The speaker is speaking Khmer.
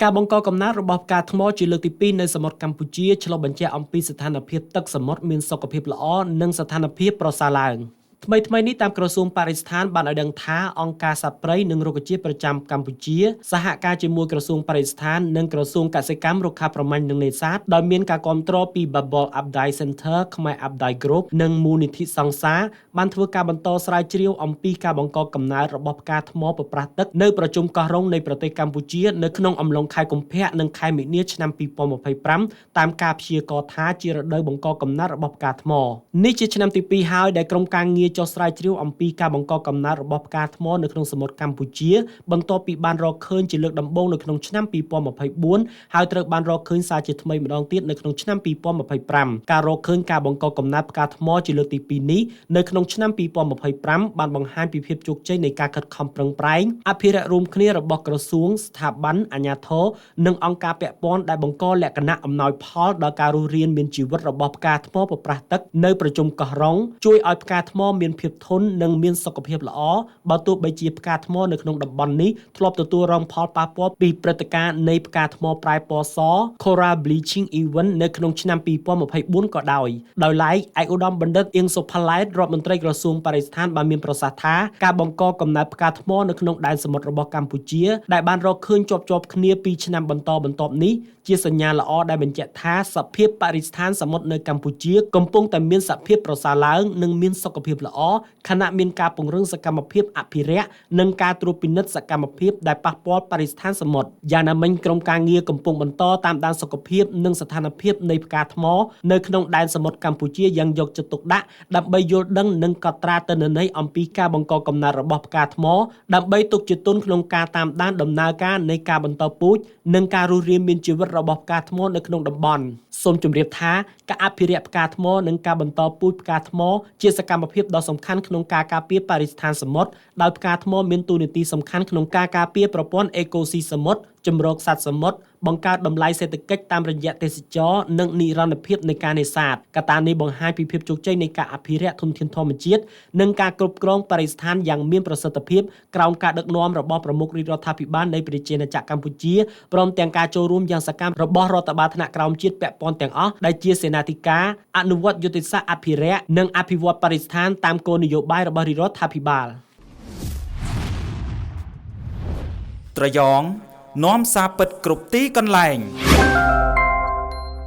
ការបង្កកំណើតរបស់ផ្កាថ្មជាលើកទី2នៅសមុទ្រកម្ពុជាឆ្លុះបញ្ចាំងអំពីស្ថានភាពទឹកសមុទ្រមានសុខភាពល្អនិងស្ថានភាពប្រសើរឡើង ថ្មីនេះតាមក្រសួងបរិស្ថានបានឲ្យដឹងថាអង្គការសត្វព្រៃនិងរុក្ខជាតិប្រចាំកម្ពុជាសហការជាមួយក្រសួងបរិស្ថាននិងក្រសួងកសិកម្មរុក្ខាប្រមាញ់និងនេសាទដោយមានការគាំទ្រពី Bubble Updike Center ខ្មែរ Updike Group និងមូលនិធិសង្សារបានធ្វើការបន្តស្រាវជ្រាវអំពីការបង្កកំណើតរបស់ផ្កាថ្មប្រប្រាស់ទឹកនៅប្រជុំកោះរ៉ុងនៃប្រទេសកម្ពុជានៅក្នុងអំឡុងខែកុម្ភៈនិងខែមិនិនាឆ្នាំ2025តាមការព្យាករណ៍ថាជារដូវបង្កកំណើតរបស់ផ្កាថ្មនេះជាឆ្នាំទី2ហើយដែលក្រុមការងារចុះស្រាវជ្រាវអំពីការបង្កកំណើតរបស់ផ្កាថ្មនៅក្នុងសមុទ្រកម្ពុជាបន្ទាប់ពីបានរកឃើញជាលើកដំបូងនៅក្នុងឆ្នាំ2024ហើយត្រូវបានរកឃើញសារជាថ្មីម្ដងទៀតនៅក្នុងឆ្នាំ2025ការរកឃើញការបង្កកំណើតផ្កាថ្មជាលើកទី2នេះនៅក្នុងឆ្នាំ2025បានបង្ហាញពីភាពជោគជ័យនៃការខិតខំប្រឹងប្រែងអភិរក្សរួមគ្នារបស់ក្រសួងស្ថាប័នអាជ្ញាធរនិងអង្គការពាក់ព័ន្ធដែលបង្កលក្ខណៈអំណោយផលដល់ការរស់រានមានជីវិតរបស់ផ្កាថ្មប្រប្រាស់ទឹកនៅប្រជុំកោះរ៉ុងជួយឲ្យផ្កាថ្មមានភាពធន់និងមានសុខភាពល្អបើទោះបីជាផ្កាថ្មនៅក្នុងតំបន់នេះធ្លាប់ទទួលរងផលប៉ះពាល់ពីព្រឹត្តិការណ៍នៃផ្កាថ្មប្រែពណ៌ស Coral Bleaching Event នៅក្នុងឆ្នាំ2024ក៏ដោយឡែកឯកឧត្តមបណ្ឌិតអៀងសុផាឡែតរដ្ឋមន្ត្រីក្រសួងបរិស្ថានបានមានប្រសាសន៍ថាការបង្កកំណើតផ្កាថ្មនៅក្នុងដែនសមុទ្ររបស់កម្ពុជាដែលបានរកឃើញជាប់គ្នាពីឆ្នាំបន្តបន្ទាប់នេះជាសញ្ញាល្អដែលបញ្ជាក់ថាសភាពបរិស្ថានសមុទ្រនៅកម្ពុជាកំពុងតែមានសភាពប្រសើរឡើងនិងមានសុខភាពល្អខណៈមានការពង្រឹងសកម្មភាពអភិរក្សនិងការត្រួតពិនិត្យសកម្មភាពដែលប៉ះពាល់បរិស្ថានសមុទ្រយ៉ាងណាមិញក្រុមការងារកំពុងបន្តតាមដានសុខភាពនិងស្ថានភាពនៃផ្កាថ្មនៅក្នុងដែនសមុទ្រកម្ពុជាយ៉ាងយកចិត្តទុកដាក់ដើម្បីយល់ដឹងនិងកត់ត្រាទិន្នន័យអំពីការបង្កកំណើតរបស់ផ្កាថ្មដើម្បីទុកជាទុនក្នុងការតាមដានដំណើរការនៃការបន្តពូជនិងការរស់រានមានជីវិតរបស់ផ្កាថ្មនៅក្នុងតំបន់សូមជម្រាបថាការអភិរក្សផ្កាថ្មនិងការបន្តពូជផ្កាថ្មជាសកម្មភាពដ៏សំខាន់ក្នុងការការពារបរិស្ថានសមុទ្រដោយផ្កាថ្មមានតួនាទីសំខាន់ក្នុងការការពារប្រព័ន្ធអេកូស៊ីសមុទ្រជំរកសត្វសមុទ្របង្កើតតម្លៃសេដ្ឋកិច្ចតាមរយៈទេសចរណ៍និងនិរន្តរភាពនៃការនេសាទកត្តានេះបង្ហាញពីភាពជោគជ័យនៃការអភិរក្សធនធានធម្មជាតិនិងការគ្រប់គ្រងបរិស្ថានយ៉ាងមានប្រសិទ្ធភាពក្រោមការដឹកនាំរបស់ប្រមុខរាជរដ្ឋាភិបាលនៃប្រជាណាចក្រកម្ពុជាព្រមទាំងការចូលរួមយ៉ាងសកម្មរបស់រដ្ឋបាលថ្នាក់ក្រោមជាតិពាក់ព័ន្ធទាំងអស់ដែលជាសេនាធិការអនុវត្តយុទ្ធសាស្ត្រអភិរក្សនិងអភិវឌ្ឍបរិស្ថានតាមគោលនយោបាយរបស់រាជរដ្ឋាភិបាលត្រយ៉ងនាំសារពិតគ្រប់ទីកន្លែង